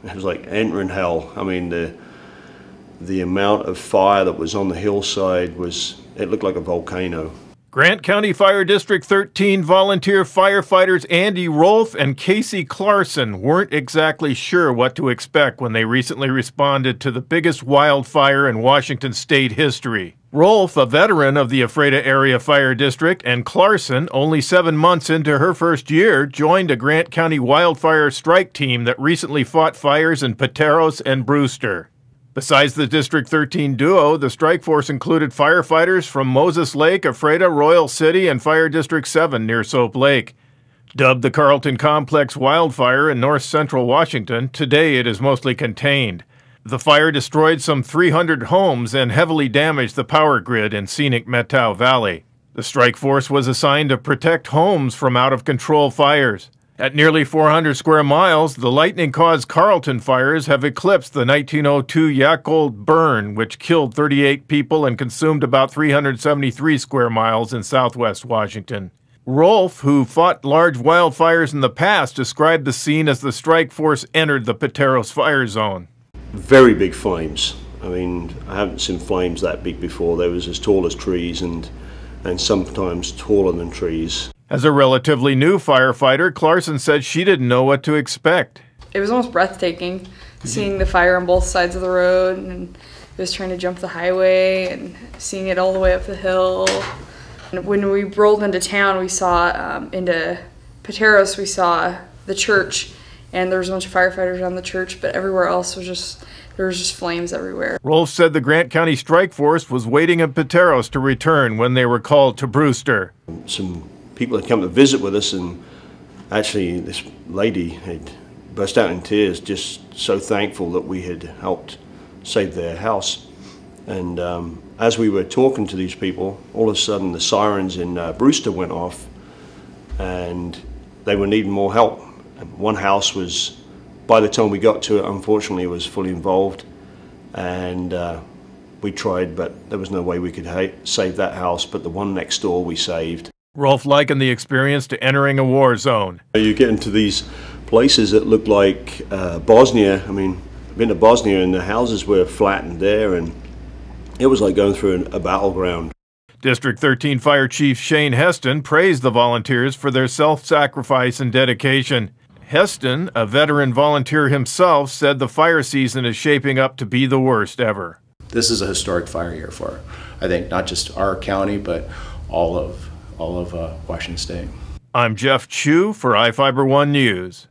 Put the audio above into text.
It was like entering hell. I mean, the amount of fire that was on the hillside it looked like a volcano. Grant County Fire District 13 volunteer firefighters Andy Rolfe and Casey Clarkson weren't exactly sure what to expect when they recently responded to the biggest wildfire in Washington state history. Rolfe, a veteran of the Ephrata Area Fire District, and Clarkson, only 7 months into her first year, joined a Grant County wildfire strike team that recently fought fires in Pateros and Brewster. Besides the District 13 duo, the strike force included firefighters from Moses Lake, Ephrata, Royal City, and Fire District 7 near Soap Lake. Dubbed the Carlton Complex Wildfire in north central Washington, today it is mostly contained. The fire destroyed some 300 homes and heavily damaged the power grid in scenic Methow Valley. The strike force was assigned to protect homes from out-of-control fires. At nearly 400 square miles, the lightning-caused Carlton fires have eclipsed the 1902 Yacold burn, which killed 38 people and consumed about 373 square miles in southwest Washington. Rolfe, who fought large wildfires in the past, described the scene as the strike force entered the Pateros Fire zone. Very big flames. I mean, I haven't seen flames that big before. They was as tall as trees and sometimes taller than trees. As a relatively new firefighter, Clarkson said she didn't know what to expect. It was almost breathtaking, seeing the fire on both sides of the road, and it was trying to jump the highway and seeing it all the way up the hill. And when we rolled into town, we saw, into Pateros, we saw the church, and there was a bunch of firefighters around the church, but everywhere else there was just flames everywhere. Rolfe said the Grant County Strike Force was waiting in Pateros to return when they were called to Brewster. Some people had come to visit with us, and actually this lady had burst out in tears, just so thankful that we had helped save their house. And as we were talking to these people, all of a sudden the sirens in Brewster went off, and they were needing more help. And one house was, by the time we got to it, unfortunately it was fully involved, and we tried, but there was no way we could save that house, but the one next door we saved. Rolfe likened the experience to entering a war zone. You get into these places that look like Bosnia. I mean, I've been to Bosnia and the houses were flattened there, and it was like going through a battleground. District 13 Fire Chief Shane Heston praised the volunteers for their self-sacrifice and dedication. Heston, a veteran volunteer himself, said the fire season is shaping up to be the worst ever. This is a historic fire year for, I think, not just our county, but all of Washington State. I'm Jeff Chu for iFiber One News.